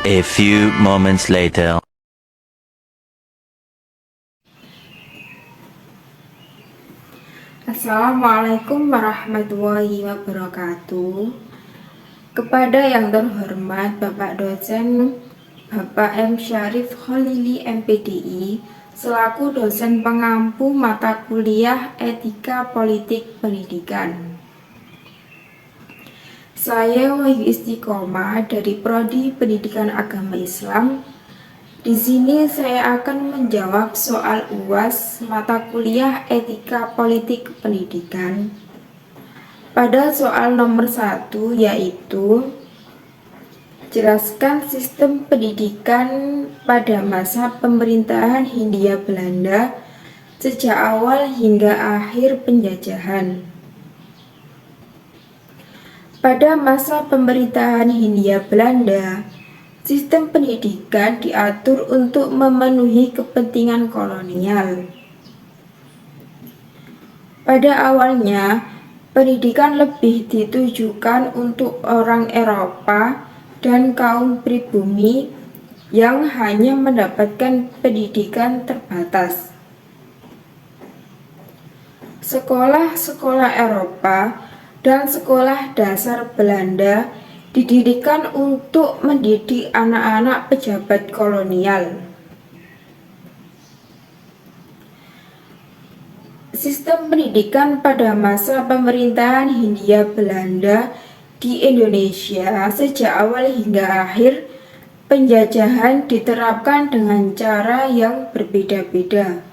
A few moments later. Assalamualaikum warahmatullahi wabarakatuh. Kepada yang terhormat Bapak Dosen Bapak M. Syarif Kholili MPDI selaku dosen pengampu mata kuliah Etika Politik Pendidikan. Saya Wahyu Istiqomah dari Prodi Pendidikan Agama Islam. Di sini saya akan menjawab soal UAS mata kuliah Etika Politik Pendidikan. Pada soal nomor 1 yaitu jelaskan sistem pendidikan pada masa pemerintahan Hindia Belanda sejak awal hingga akhir penjajahan. Pada masa pemerintahan Hindia Belanda, sistem pendidikan diatur untuk memenuhi kepentingan kolonial. Pada awalnya, pendidikan lebih ditujukan untuk orang Eropa dan kaum pribumi yang hanya mendapatkan pendidikan terbatas. Sekolah-sekolah Eropa dan sekolah dasar Belanda didirikan untuk mendidik anak-anak pejabat kolonial. Sistem pendidikan pada masa pemerintahan Hindia Belanda di Indonesia sejak awal hingga akhir penjajahan diterapkan dengan cara yang berbeda-beda.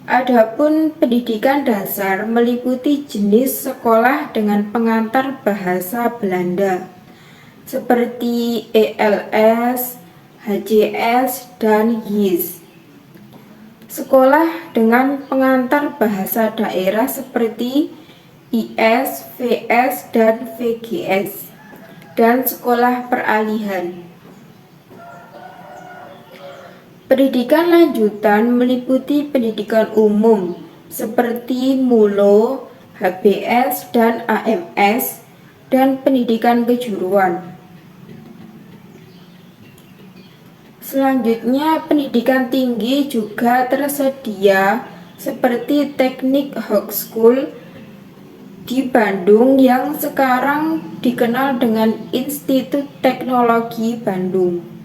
Adapun pendidikan dasar meliputi jenis sekolah dengan pengantar bahasa Belanda seperti ELS, HJS, dan HIS. Sekolah dengan pengantar bahasa daerah seperti IS, VS, dan VGS, dan sekolah peralihan. Pendidikan lanjutan meliputi pendidikan umum seperti MULO, HBS, dan AMS, dan pendidikan kejuruan. Selanjutnya, pendidikan tinggi juga tersedia seperti Teknik Hogeschool di Bandung yang sekarang dikenal dengan Institut Teknologi Bandung.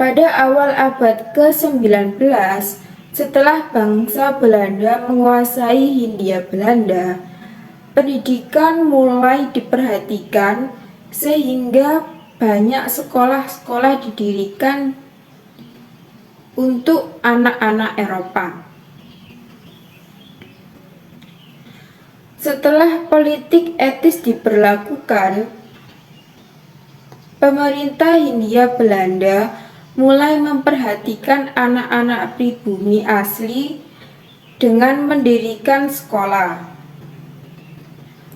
Pada awal abad ke-19, setelah bangsa Belanda menguasai Hindia Belanda, pendidikan mulai diperhatikan sehingga banyak sekolah-sekolah didirikan untuk anak-anak Eropa. Setelah politik etis diberlakukan, pemerintah Hindia Belanda mulai memperhatikan anak-anak pribumi asli dengan mendirikan sekolah.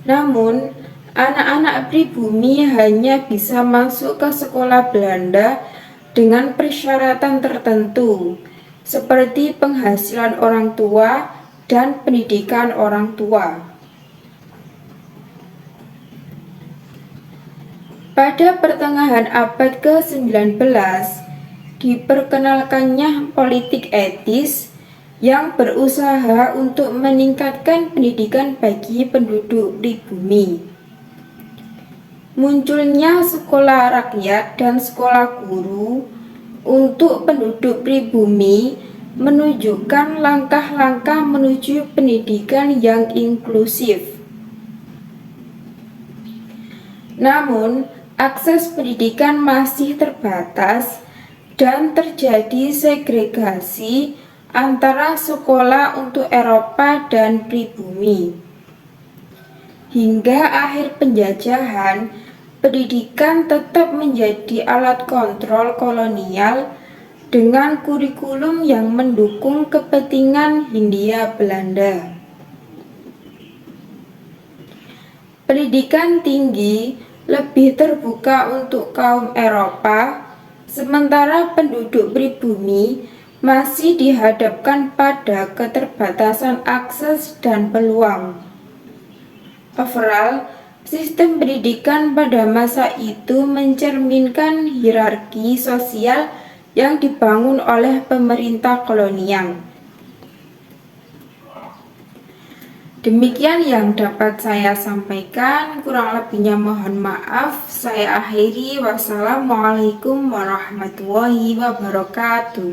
Namun, anak-anak pribumi hanya bisa masuk ke sekolah Belanda dengan persyaratan tertentu, seperti penghasilan orang tua dan pendidikan orang tua. Pada pertengahan abad ke-19, diperkenalkannya politik etis yang berusaha untuk meningkatkan pendidikan bagi penduduk pribumi. Munculnya sekolah rakyat dan sekolah guru untuk penduduk pribumi menunjukkan langkah-langkah menuju pendidikan yang inklusif. Namun, akses pendidikan masih terbatas dan terjadi segregasi antara sekolah untuk Eropa dan pribumi. Hingga akhir penjajahan, pendidikan tetap menjadi alat kontrol kolonial dengan kurikulum yang mendukung kepentingan Hindia Belanda. Pendidikan tinggi lebih terbuka untuk kaum Eropa, sementara penduduk pribumi masih dihadapkan pada keterbatasan akses dan peluang. Overall, Sistem pendidikan pada masa itu mencerminkan hierarki sosial yang dibangun oleh pemerintah kolonial. Demikian yang dapat saya sampaikan, kurang lebihnya mohon maaf. Saya akhiri, wassalamualaikum warahmatullahi wabarakatuh.